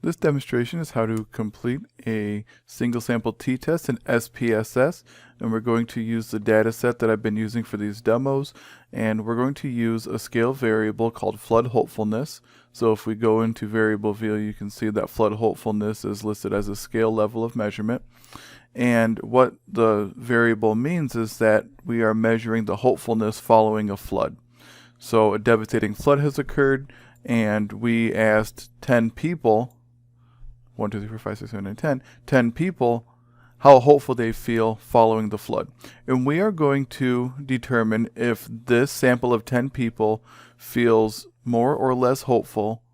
This demonstration is how to complete a single sample t-test in SPSS, and we're going to use the data set that I've been using for these demos, and we're going to use a scale variable called flood hopefulness. So if we go into variable view, you can see that flood hopefulness is listed as a scale level of measurement. And what the variable means is that we are measuring the hopefulness following a flood. So a devastating flood has occurred, and we asked 10 people, 1, 2, 3, 4, 5, 6, 7, 8, 10 people how hopeful they feel following the flood. And we are going to determine if this sample of 10 people feels more or less hopeful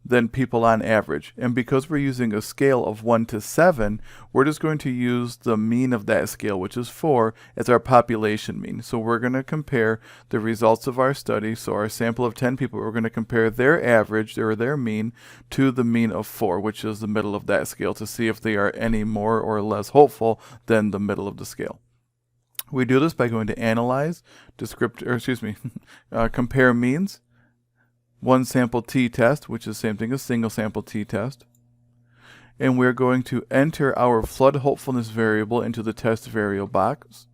than people on average. And because we're using a scale of 1 to 7, we're just going to use the mean of that scale, which is 4, as our population mean. So we're going to compare the results of our study. So our sample of 10 people, we're going to compare their average or their mean to the mean of 4, which is the middle of that scale, to see if they are any more or less hopeful than the middle of the scale. We do this by going to Analyze, Compare Means, one sample t-test, which is the same thing as single sample t-test. And we're going to enter our flood hopefulness variable into the test variable box.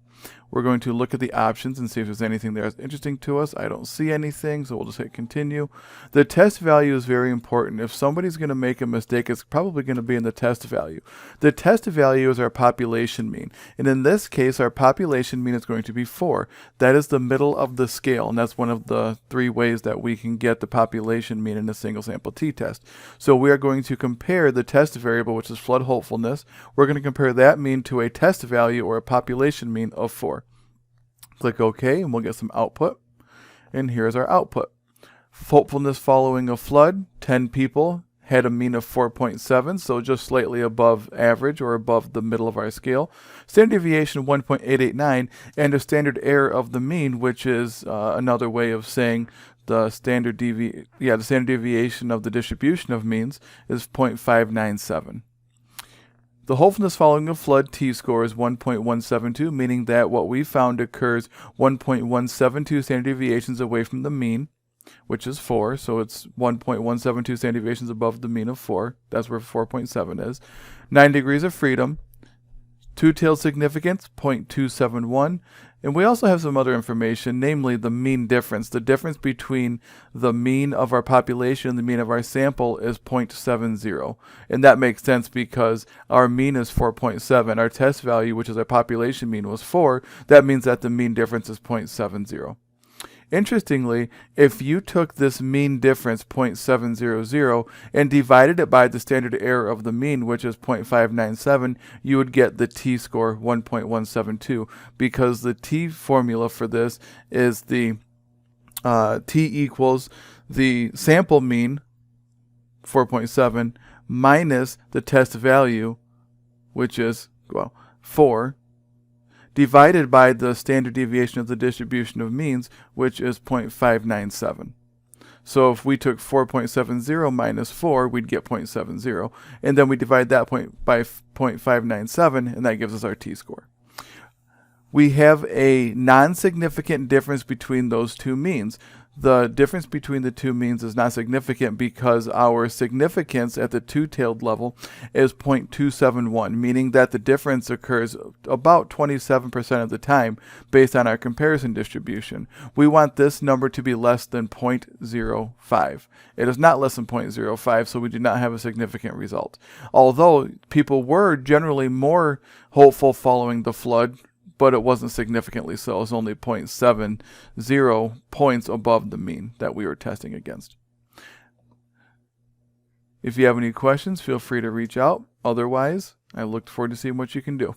We're going to look at the options and see if there's anything there that's interesting to us. I don't see anything, so we'll just hit continue. The test value is very important. If somebody's going to make a mistake, it's probably going to be in the test value. The test value is our population mean. And in this case, our population mean is going to be 4. That is the middle of the scale, and that's one of the 3 ways that we can get the population mean in a single sample t-test. So we are going to compare the test variable, which is flood hopefulness. We're going to compare that mean to a test value or a population mean of 4. Click OK, and we'll get some output. And here's our output. Hopefulness following a flood, 10 people had a mean of 4.7, so just slightly above average or above the middle of our scale. Standard deviation 1.889, and a standard error of the mean, which is another way of saying the standard deviation of the distribution of means is 0.597. The hopefulness following a flood t-score is 1.172, meaning that what we found occurs 1.172 standard deviations away from the mean, which is 4. So it's 1.172 standard deviations above the mean of 4. That's where 4.7 is. 9 degrees of freedom. Two-tailed significance, 0.271. And we also have some other information, namely the mean difference. The difference between the mean of our population and the mean of our sample is 0.70. And that makes sense because our mean is 4.7. Our test value, which is our population mean, was 4. That means that the mean difference is 0.70. Interestingly, if you took this mean difference, 0.700, and divided it by the standard error of the mean, which is 0.597, you would get the t-score 1.172, because the t formula for this is the t equals the sample mean, 4.7, minus the test value, which is 4, divided by the standard deviation of the distribution of means, which is 0.597. So if we took 4.70 minus 4, we'd get 0.70. And then we divide that point by 0.597, and that gives us our t-score. We have a non-significant difference between those two means. The difference between the two means is not significant because our significance at the two-tailed level is 0.271, meaning that the difference occurs about 27% of the time based on our comparison distribution. We want this number to be less than 0.05. It is not less than 0.05, so we do not have a significant result. Although people were generally more hopeful following the flood, but it wasn't significantly so. It was only 0.70 points above the mean that we were testing against. If you have any questions, feel free to reach out. Otherwise, I look forward to seeing what you can do.